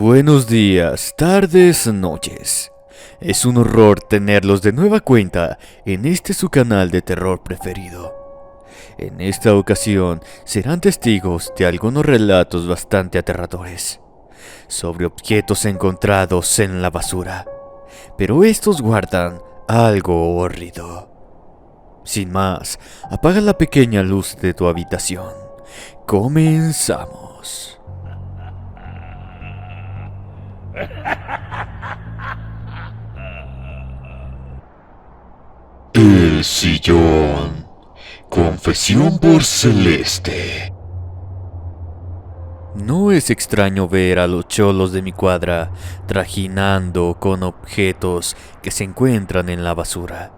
Buenos días, tardes, noches. Es un horror tenerlos de nueva cuenta en este su canal de terror preferido. En esta ocasión serán testigos de algunos relatos bastante aterradores sobre objetos encontrados en la basura, pero estos guardan algo horrido. Sin más, apaga la pequeña luz de tu habitación. Comenzamos. El sillón. Confesión por Celeste. No es extraño ver a los cholos de mi cuadra trajinando con objetos que se encuentran en la basura,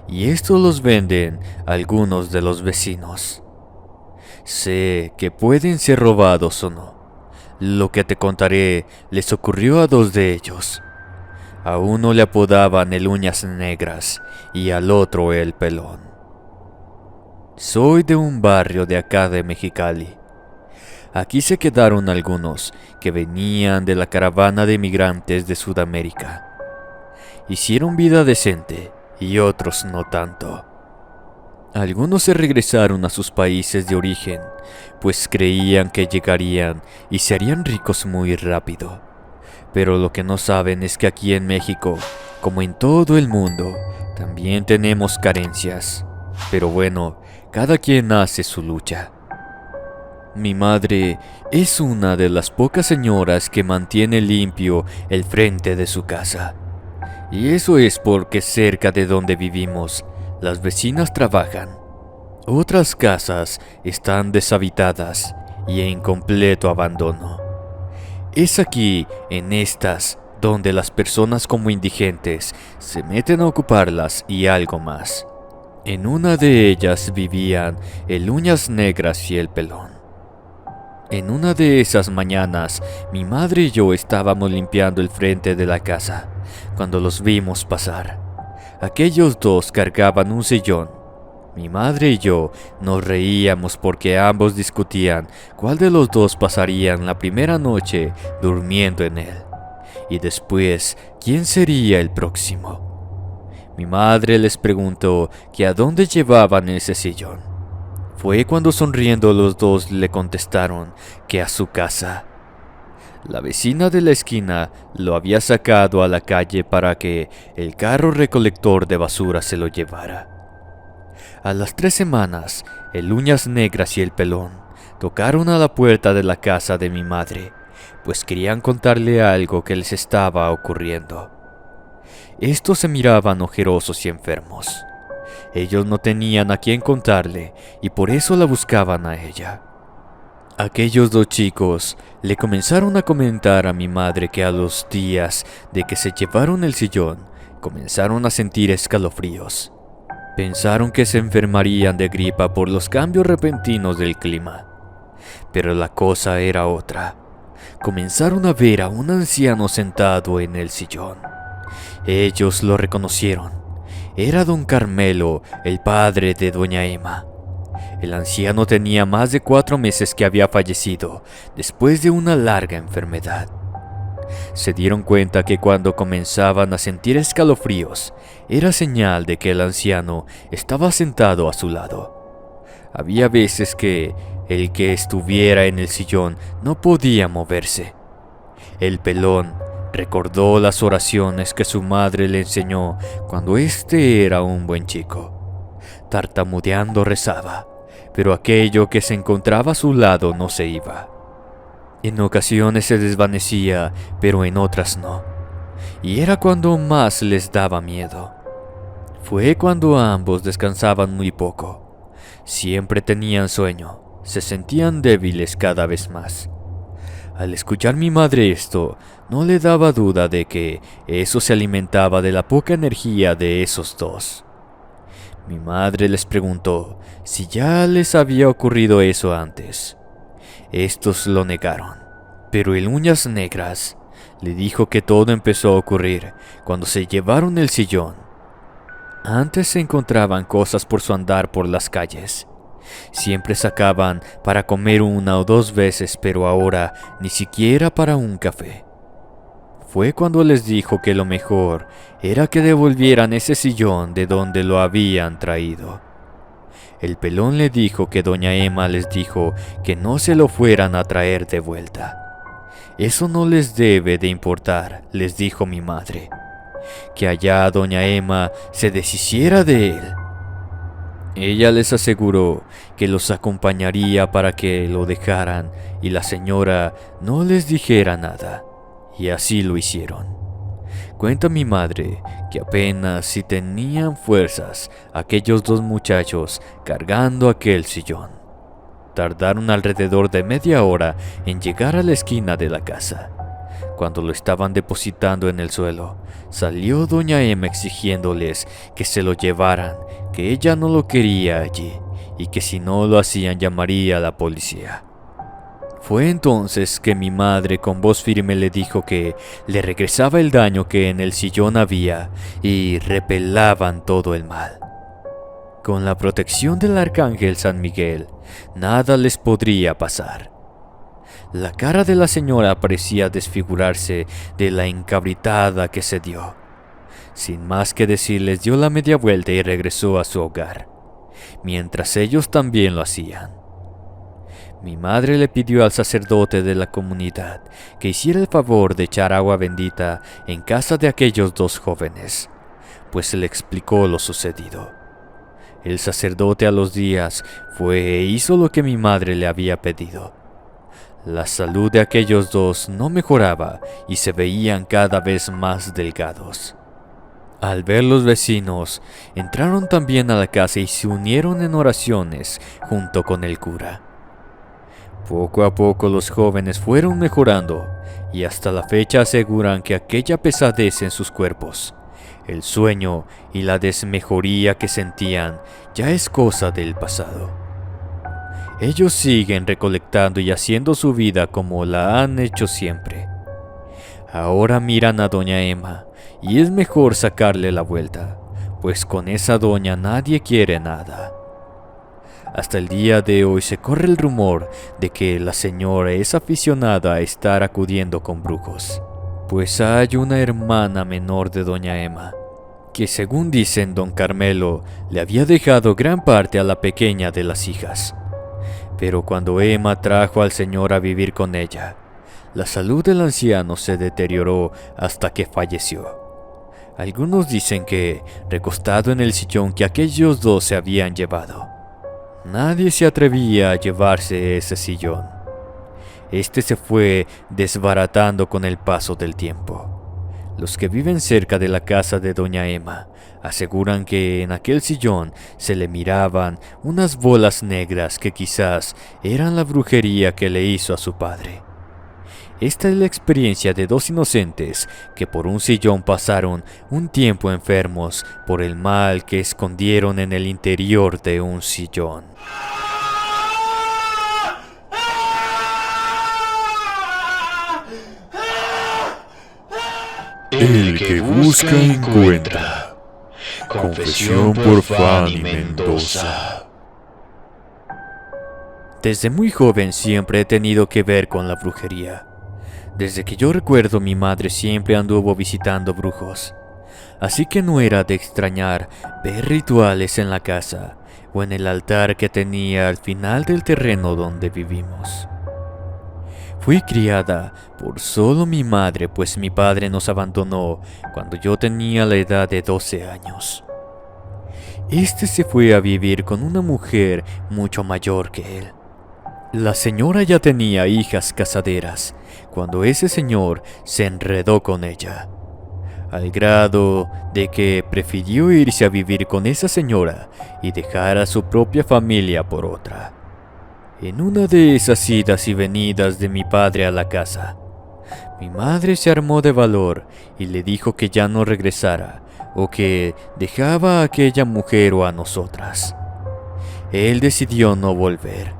y estos los venden algunos de los vecinos. Sé que pueden ser robados o no. Lo que te contaré les ocurrió a dos de ellos. A uno le apodaban el Uñas Negras y al otro el Pelón. Soy de un barrio de acá de Mexicali. Aquí se quedaron algunos que venían de la caravana de migrantes de Sudamérica. Hicieron vida decente y otros no tanto. Algunos se regresaron a sus países de origen, pues creían que llegarían y se harían ricos muy rápido. Pero lo que no saben es que aquí en México, como en todo el mundo, también tenemos carencias. Pero bueno, cada quien hace su lucha. Mi madre es una de las pocas señoras que mantiene limpio el frente de su casa. Y eso es porque cerca de donde vivimos, las vecinas trabajan. Otras casas están deshabitadas y en completo abandono. Es aquí, en estas, donde las personas como indigentes se meten a ocuparlas y algo más. En una de ellas vivían el Uñas Negras y el Pelón. En una de esas mañanas, mi madre y yo estábamos limpiando el frente de la casa, cuando los vimos pasar. Aquellos dos cargaban un sillón. Mi madre y yo nos reíamos porque ambos discutían cuál de los dos pasarían la primera noche durmiendo en él, y después quién sería el próximo. Mi madre les preguntó que a dónde llevaban ese sillón. Fue cuando sonriendo los dos le contestaron que a su casa. La vecina de la esquina lo había sacado a la calle para que el carro recolector de basura se lo llevara. A las 3 semanas, el Uñas Negras y el Pelón tocaron a la puerta de la casa de mi madre, pues querían contarle algo que les estaba ocurriendo. Estos se miraban ojerosos y enfermos. Ellos no tenían a quién contarle y por eso la buscaban a ella. Aquellos dos chicos le comenzaron a comentar a mi madre que a los días de que se llevaron el sillón, comenzaron a sentir escalofríos. Pensaron que se enfermarían de gripa por los cambios repentinos del clima. Pero la cosa era otra. Comenzaron a ver a un anciano sentado en el sillón. Ellos lo reconocieron. Era don Carmelo, el padre de doña Emma. El anciano tenía más de 4 meses que había fallecido después de una larga enfermedad. Se dieron cuenta que cuando comenzaban a sentir escalofríos, era señal de que el anciano estaba sentado a su lado. Había veces que el que estuviera en el sillón no podía moverse. El Pelón recordó las oraciones que su madre le enseñó cuando éste era un buen chico. Tartamudeando rezaba, pero aquello que se encontraba a su lado no se iba. En ocasiones se desvanecía, pero en otras no. Y era cuando más les daba miedo. Fue cuando ambos descansaban muy poco. Siempre tenían sueño, se sentían débiles cada vez más. Al escuchar mi madre esto, no le daba duda de que eso se alimentaba de la poca energía de esos dos. Mi madre les preguntó si ya les había ocurrido eso antes. Estos lo negaron, pero el Uñas Negras le dijo que todo empezó a ocurrir cuando se llevaron el sillón. Antes se encontraban cosas por su andar por las calles. Siempre sacaban para comer 1 o 2 veces, pero ahora ni siquiera para un café. fue cuando les dijo que lo mejor era que devolvieran ese sillón de donde lo habían traído. El pelón le dijo que doña Emma les dijo que no se lo fueran a traer de vuelta. Eso no les debe de importar, les dijo mi madre, que allá doña Emma se deshiciera de él. Ella les aseguró que los acompañaría para que lo dejaran y la señora no les dijera nada, y así lo hicieron. Cuenta mi madre que apenas si tenían fuerzas aquellos dos muchachos cargando aquel sillón. Tardaron alrededor de media hora en llegar a la esquina de la casa. Cuando lo estaban depositando en el suelo, salió doña Emma exigiéndoles que se lo llevaran, que ella no lo quería allí y que si no lo hacían llamaría a la policía. Fue entonces que mi madre con voz firme le dijo que le regresaba el daño que en el sillón había y repelaban todo el mal. Con la protección del arcángel San Miguel, nada les podría pasar. La cara de la señora parecía desfigurarse de la encabritada que se dio. Sin más que decir, les dio la media vuelta y regresó a su hogar, mientras ellos también lo hacían. Mi madre le pidió al sacerdote de la comunidad que hiciera el favor de echar agua bendita en casa de aquellos dos jóvenes, pues se le explicó lo sucedido. El sacerdote a los días fue e hizo lo que mi madre le había pedido. La salud de aquellos dos no mejoraba y se veían cada vez más delgados. Al ver los vecinos, entraron también a la casa y se unieron en oraciones junto con el cura. Poco a poco los jóvenes fueron mejorando y hasta la fecha aseguran que aquella pesadez en sus cuerpos, el sueño y la desmejoría que sentían ya es cosa del pasado. Ellos siguen recolectando y haciendo su vida como la han hecho siempre. Ahora miran a doña Emma y es mejor sacarle la vuelta, pues con esa doña nadie quiere nada. Hasta el día de hoy se corre el rumor de que la señora es aficionada a estar acudiendo con brujos, pues hay una hermana menor de doña Emma, que según dicen don Carmelo le había dejado gran parte a la pequeña de las hijas. Pero cuando Emma trajo al señor a vivir con ella, la salud del anciano se deterioró hasta que falleció. Algunos dicen que, recostado en el sillón que aquellos dos se habían llevado, nadie se atrevía a llevarse ese sillón. Este se fue desbaratando con el paso del tiempo. Los que viven cerca de la casa de doña Emma aseguran que en aquel sillón se le miraban unas bolas negras que quizás eran la brujería que le hizo a su padre. Esta es la experiencia de dos inocentes que por un sillón pasaron un tiempo enfermos por el mal que escondieron en el interior de un sillón. El que busca encuentra. Confesión por Fanny Mendoza. Desde muy joven siempre he tenido que ver con la brujería. Desde que yo recuerdo, mi madre siempre anduvo visitando brujos. Así que no era de extrañar ver rituales en la casa o en el altar que tenía al final del terreno donde vivimos. Fui criada por solo mi madre, pues mi padre nos abandonó cuando yo tenía la edad de 12 años. Este se fue a vivir con una mujer mucho mayor que él. La señora ya tenía hijas casaderas cuando ese señor se enredó con ella, al grado de que prefirió irse a vivir con esa señora y dejar a su propia familia por otra. En una de esas idas y venidas de mi padre a la casa, mi madre se armó de valor y le dijo que ya no regresara o que dejaba a aquella mujer o a nosotras. Él decidió no volver.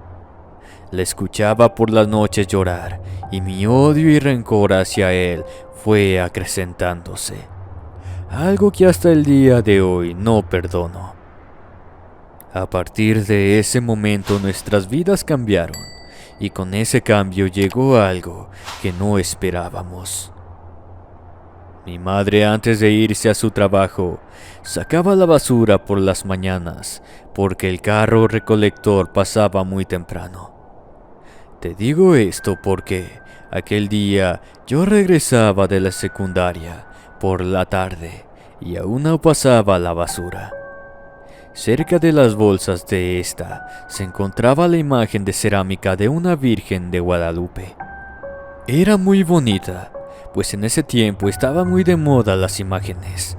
La escuchaba por las noches llorar y mi odio y rencor hacia él fue acrecentándose, algo que hasta el día de hoy no perdono. A partir de ese momento nuestras vidas cambiaron y con ese cambio llegó algo que no esperábamos. Mi madre, antes de irse a su trabajo, sacaba la basura por las mañanas porque el carro recolector pasaba muy temprano. Te digo esto porque aquel día yo regresaba de la secundaria por la tarde y aún no pasaba la basura. Cerca de las bolsas de esta se encontraba la imagen de cerámica de una Virgen de Guadalupe. Era muy bonita, pues en ese tiempo estaban muy de moda las imágenes.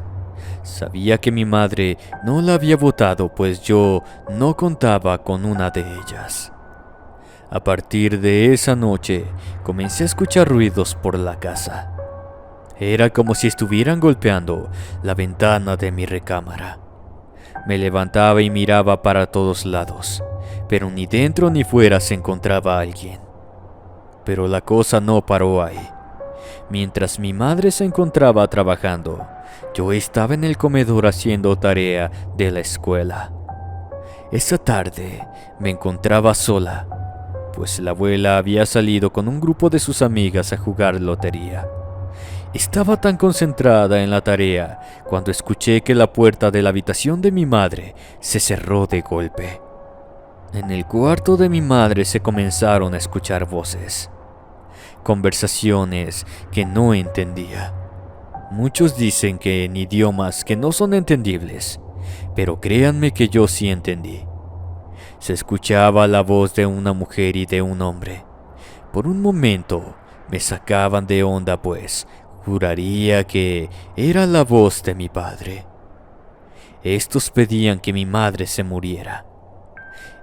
Sabía que mi madre no la había botado, pues yo no contaba con una de ellas. A partir de esa noche, comencé a escuchar ruidos por la casa. Era como si estuvieran golpeando la ventana de mi recámara. Me levantaba y miraba para todos lados, pero ni dentro ni fuera se encontraba alguien. Pero la cosa no paró ahí. Mientras mi madre se encontraba trabajando, yo estaba en el comedor haciendo tarea de la escuela. Esa tarde me encontraba sola, pues la abuela había salido con un grupo de sus amigas a jugar lotería. Estaba tan concentrada en la tarea cuando escuché que la puerta de la habitación de mi madre se cerró de golpe. En el cuarto de mi madre se comenzaron a escuchar voces, conversaciones que no entendía. Muchos dicen que en idiomas que no son entendibles, pero créanme que yo sí entendí. Se escuchaba la voz de una mujer y de un hombre. Por un momento me sacaban de onda, pues juraría que era la voz de mi padre. Estos pedían que mi madre se muriera.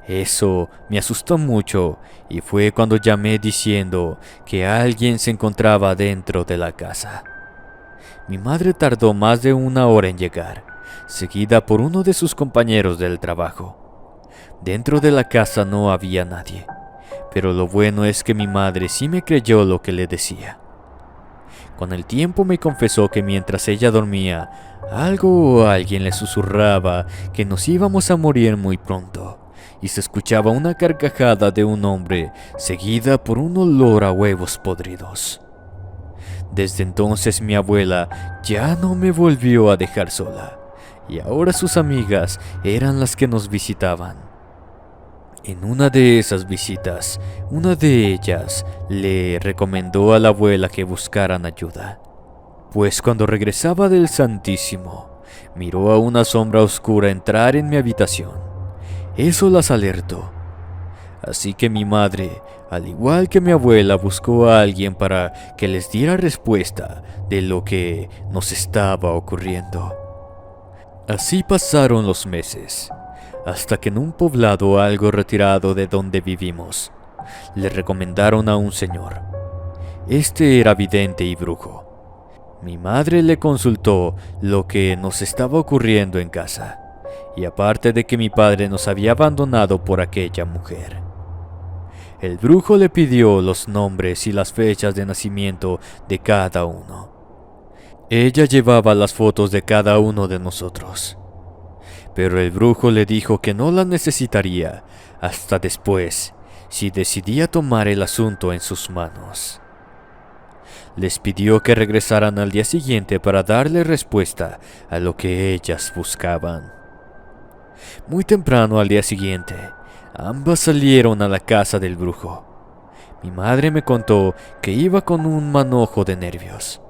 Eso me asustó mucho y fue cuando llamé diciendo que alguien se encontraba dentro de la casa. Mi madre tardó más de 1 hora en llegar, seguida por uno de sus compañeros del trabajo. Dentro de la casa no había nadie, pero lo bueno es que mi madre sí me creyó lo que le decía. Con el tiempo me confesó que mientras ella dormía, algo o alguien le susurraba que nos íbamos a morir muy pronto, y se escuchaba una carcajada de un hombre seguida por un olor a huevos podridos. Desde entonces mi abuela ya no me volvió a dejar sola, y ahora sus amigas eran las que nos visitaban. En una de esas visitas, una de ellas le recomendó a la abuela que buscaran ayuda, pues cuando regresaba del Santísimo, miró a una sombra oscura entrar en mi habitación. Eso las alertó. Así que mi madre, al igual que mi abuela, buscó a alguien para que les diera respuesta de lo que nos estaba ocurriendo. Así pasaron los meses, hasta que en un poblado algo retirado de donde vivimos, le recomendaron a un señor. Este era vidente y brujo. Mi madre le consultó lo que nos estaba ocurriendo en casa, y aparte de que mi padre nos había abandonado por aquella mujer. El brujo le pidió los nombres y las fechas de nacimiento de cada uno. Ella llevaba las fotos de cada uno de nosotros, pero el brujo le dijo que no las necesitaría hasta después, si decidía tomar el asunto en sus manos. Les pidió que regresaran al día siguiente para darle respuesta a lo que ellas buscaban. Muy temprano al día siguiente, ambas salieron a la casa del brujo. Mi madre me contó que iba con un manojo de nervios,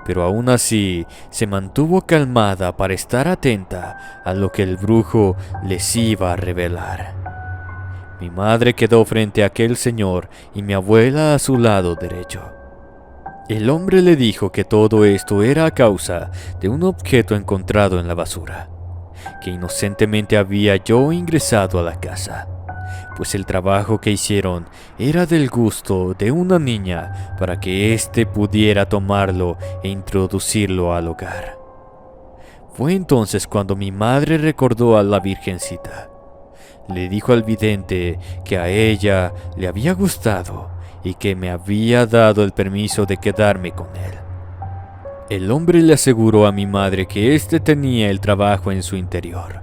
pero aún así se mantuvo calmada para estar atenta a lo que el brujo les iba a revelar. Mi madre quedó frente a aquel señor y mi abuela a su lado derecho. El hombre le dijo que todo esto era a causa de un objeto encontrado en la basura, que inocentemente había yo ingresado a la casa, pues el trabajo que hicieron era del gusto de una niña para que éste pudiera tomarlo e introducirlo al hogar. Fue entonces cuando mi madre recordó a la Virgencita. Le dijo al vidente que a ella le había gustado y que me había dado el permiso de quedarme con él. El hombre le aseguró a mi madre que éste tenía el trabajo en su interior,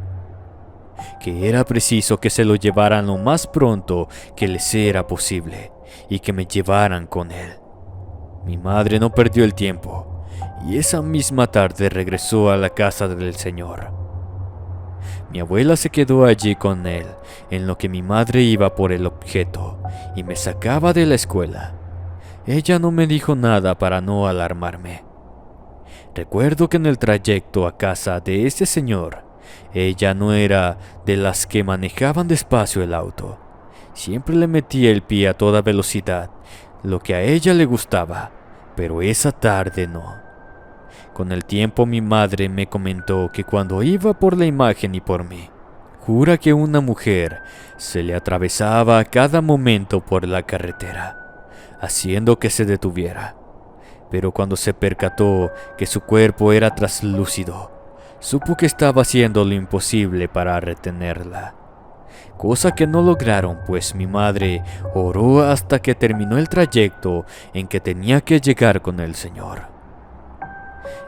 que era preciso que se lo llevaran lo más pronto que les era posible y que me llevaran con él. Mi madre no perdió el tiempo y esa misma tarde regresó a la casa del señor. Mi abuela se quedó allí con él, en lo que mi madre iba por el objeto y me sacaba de la escuela. Ella no me dijo nada para no alarmarme. Recuerdo que en el trayecto a casa de ese señor, ella no era de las que manejaban despacio el auto. Siempre le metía el pie a toda velocidad, lo que a ella le gustaba, pero esa tarde no. Con el tiempo mi madre me comentó que cuando iba por la imagen y por mí, jura que una mujer se le atravesaba a cada momento por la carretera, haciendo que se detuviera. Pero cuando se percató que su cuerpo era traslúcido, supo que estaba haciendo lo imposible para retenerla. Cosa que no lograron, pues mi madre oró hasta que terminó el trayecto en que tenía que llegar con el señor.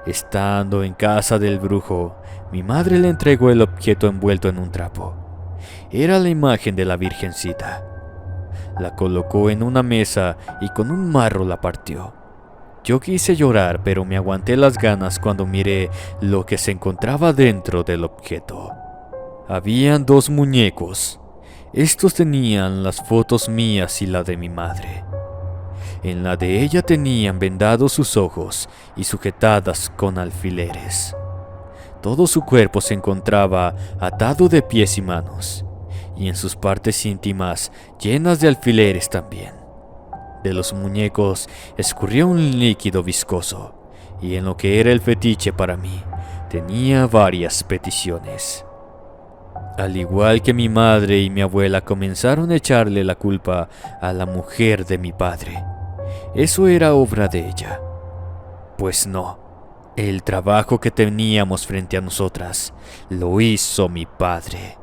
Estando en casa del brujo, mi madre le entregó el objeto envuelto en un trapo. Era la imagen de la Virgencita. La colocó en una mesa y con un marro la partió. Yo quise llorar, pero me aguanté las ganas cuando miré lo que se encontraba dentro del objeto. Habían 2 muñecos. Estos tenían las fotos mías y la de mi madre. En la de ella tenían vendados sus ojos y sujetadas con alfileres. Todo su cuerpo se encontraba atado de pies y manos, y en sus partes íntimas llenas de alfileres también. De los muñecos escurría un líquido viscoso, y en lo que era el fetiche para mí, tenía varias peticiones. Al igual que mi madre y mi abuela comenzaron a echarle la culpa a la mujer de mi padre. Eso era obra de ella. Pues no, el trabajo que teníamos frente a nosotras lo hizo mi padre.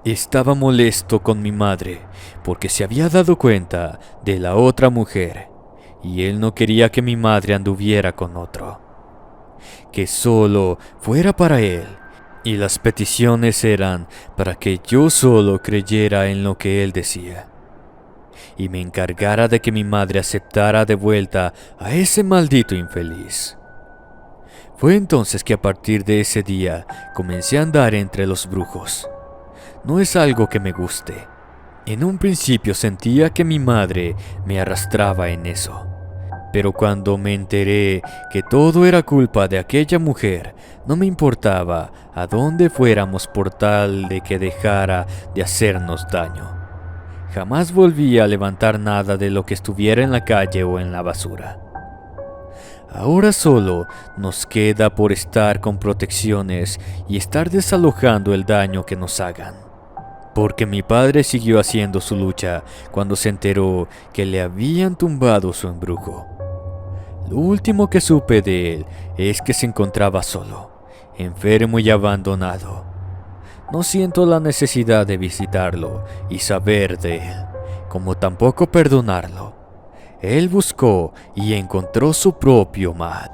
Estaba molesto con mi madre porque se había dado cuenta de la otra mujer y él no quería que mi madre anduviera con otro, que solo fuera para él, y las peticiones eran para que yo solo creyera en lo que él decía y me encargara de que mi madre aceptara de vuelta a ese maldito infeliz. Fue entonces que a partir de ese día comencé a andar entre los brujos. No es algo que me guste. En un principio sentía que mi madre me arrastraba en eso, pero cuando me enteré que todo era culpa de aquella mujer, no me importaba a dónde fuéramos por tal de que dejara de hacernos daño. Jamás volví a levantar nada de lo que estuviera en la calle o en la basura. Ahora solo nos queda por estar con protecciones y estar desalojando el daño que nos hagan. Porque mi padre siguió haciendo su lucha cuando se enteró que le habían tumbado su embrujo. Lo último que supe de él es que se encontraba solo, enfermo y abandonado. No siento la necesidad de visitarlo y saber de él, como tampoco perdonarlo. Él buscó y encontró su propio mal.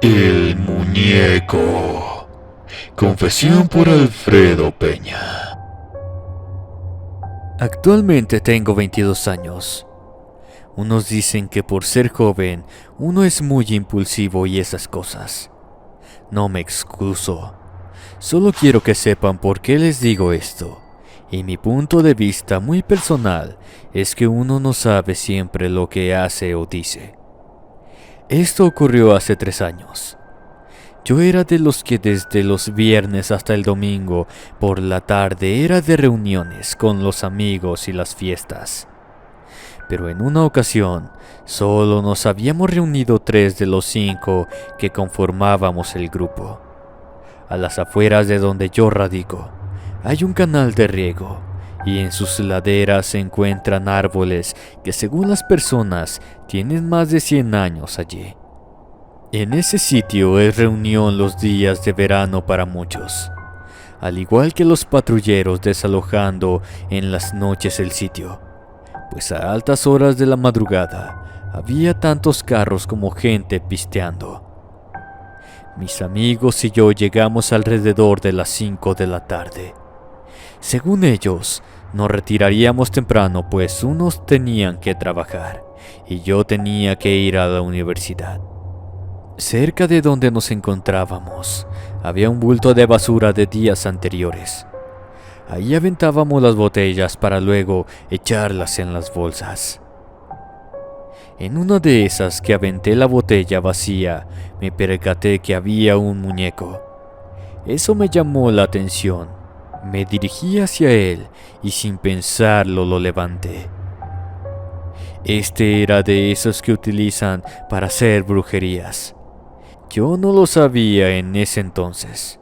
El muñeco. Confesión por Alfredo Peña. Actualmente tengo 22 años. Unos dicen que por ser joven uno es muy impulsivo y esas cosas. No me excuso. Solo quiero que sepan por qué les digo esto. Y mi punto de vista muy personal es que uno no sabe siempre lo que hace o dice. Esto ocurrió hace 3 años. Yo era de los que desde los viernes hasta el domingo por la tarde era de reuniones con los amigos y las fiestas. Pero en una ocasión solo nos habíamos reunido 3 de los 5 que conformábamos el grupo. A las afueras de donde yo radico hay un canal de riego y en sus laderas se encuentran árboles que según las personas tienen más de 100 años allí. En ese sitio es reunión los días de verano para muchos, al igual que los patrulleros desalojando en las noches el sitio, pues a altas horas de la madrugada había tantos carros como gente pisteando. Mis amigos y yo llegamos alrededor de las 5 de la tarde. Según ellos, Nos retiraríamos temprano, pues unos tenían que trabajar y yo tenía que ir a la universidad. Cerca de donde nos encontrábamos había un bulto de basura de días anteriores. Ahí aventábamos las botellas para luego echarlas en las bolsas. En una de esas que aventé la botella vacía, me percaté que había un muñeco. Eso me llamó la atención. Me dirigí hacia él y sin pensarlo lo levanté. Este era de esos que utilizan para hacer brujerías. Yo no lo sabía en ese entonces,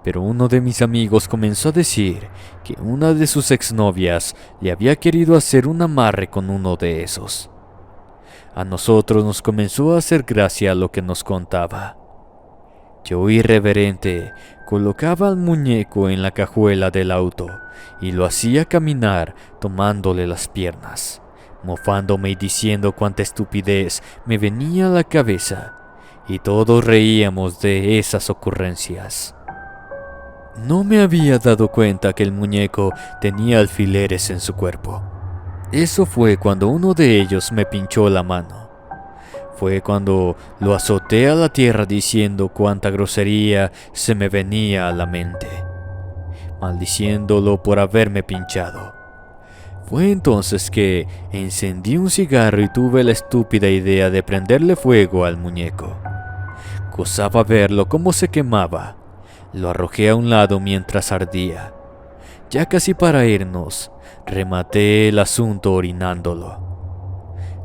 pero uno de mis amigos comenzó a decir que una de sus exnovias le había querido hacer un amarre con uno de esos. A nosotros nos comenzó a hacer gracia lo que nos contaba. Yo, irreverente, colocaba al muñeco en la cajuela del auto y lo hacía caminar tomándole las piernas, mofándome y diciendo cuánta estupidez me venía a la cabeza, y todos reíamos de esas ocurrencias. No me había dado cuenta que el muñeco tenía alfileres en su cuerpo. Eso fue cuando uno de ellos me pinchó la mano. Fue cuando lo azoté a la tierra diciendo cuánta grosería se me venía a la mente, maldiciéndolo por haberme pinchado. Fue entonces que encendí un cigarro y tuve la estúpida idea de prenderle fuego al muñeco. Gozaba verlo cómo se quemaba. Lo arrojé a un lado mientras ardía. Ya casi para irnos, rematé el asunto orinándolo.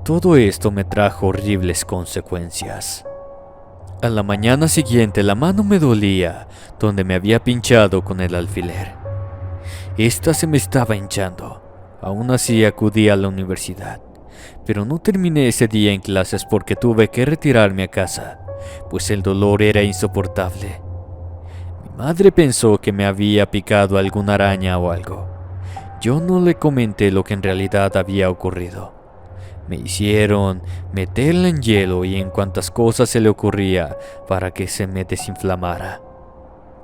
Todo esto me trajo horribles consecuencias. A la mañana siguiente la mano me dolía donde me había pinchado con el alfiler. Esta se me estaba hinchando. Aún así acudí a la universidad, pero no terminé ese día en clases porque tuve que retirarme a casa, pues el dolor era insoportable. Mi madre pensó que me había picado alguna araña o algo. Yo no le comenté lo que en realidad había ocurrido. Me hicieron meterla en hielo y en cuantas cosas se le ocurría para que se me desinflamara.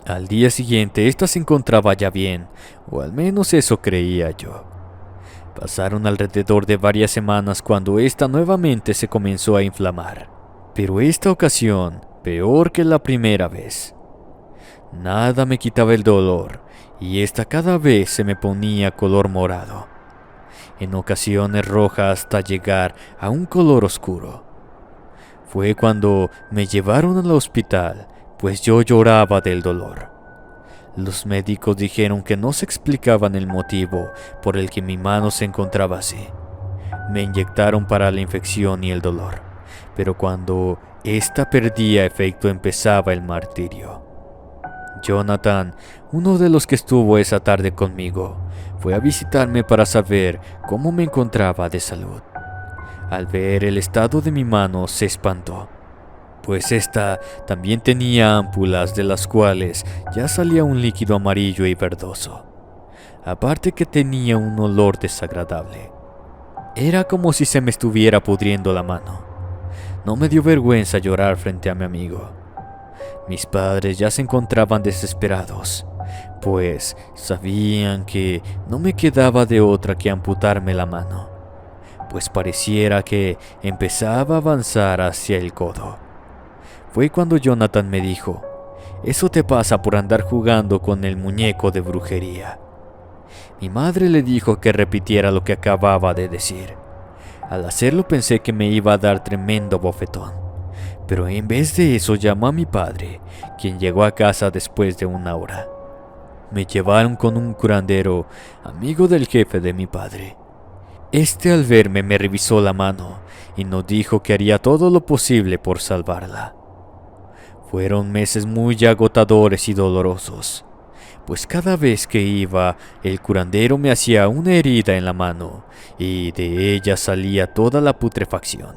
Al día siguiente esta se encontraba ya bien, o al menos eso creía yo. Pasaron alrededor de varias semanas cuando esta nuevamente se comenzó a inflamar, pero esta ocasión peor que la primera vez. Nada me quitaba el dolor y esta cada vez se me ponía color morado, en ocasiones roja hasta llegar a un color oscuro. Fue cuando me llevaron al hospital, pues yo lloraba del dolor. Los médicos dijeron que no se explicaban el motivo por el que mi mano se encontraba así. Me inyectaron para la infección y el dolor, pero cuando esta perdía efecto empezaba el martirio. Jonathan, uno de los que estuvo esa tarde conmigo, fue a visitarme para saber cómo me encontraba de salud. Al ver el estado de mi mano se espantó, pues esta también tenía ámpulas de las cuales ya salía un líquido amarillo y verdoso. Aparte que tenía un olor desagradable. Era como si se me estuviera pudriendo la mano. No me dio vergüenza llorar frente a mi amigo. Mis padres ya se encontraban desesperados, pues sabían que no me quedaba de otra que amputarme la mano, pues pareciera que empezaba a avanzar hacia el codo. Fue cuando Jonathan me dijo: «Eso te pasa por andar jugando con el muñeco de brujería». Mi madre le dijo que repitiera lo que acababa de decir. Al hacerlo pensé que me iba a dar tremendo bofetón, pero en vez de eso llamó a mi padre, quien llegó a casa después de una hora. Me llevaron con un curandero, amigo del jefe de mi padre. Este, al verme, me revisó la mano y nos dijo que haría todo lo posible por salvarla. Fueron meses muy agotadores y dolorosos, pues cada vez que iba, el curandero me hacía una herida en la mano y de ella salía toda la putrefacción.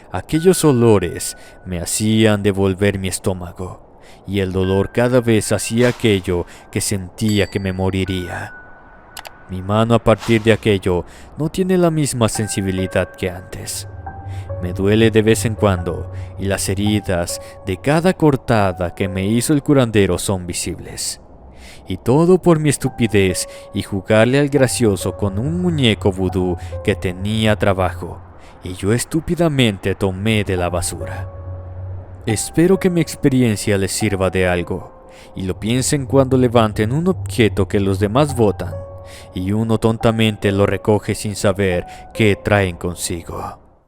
Aquellos olores me hacían devolver mi estómago y el dolor cada vez hacía aquello que sentía que me moriría. Mi mano a partir de aquello no tiene la misma sensibilidad que antes. Me duele de vez en cuando y las heridas de cada cortada que me hizo el curandero son visibles. Y todo por mi estupidez y jugarle al gracioso con un muñeco vudú que tenía trabajo, y yo estúpidamente tomé de la basura. Espero que mi experiencia les sirva de algo, y lo piensen cuando levanten un objeto que los demás botan, y uno tontamente lo recoge sin saber qué traen consigo.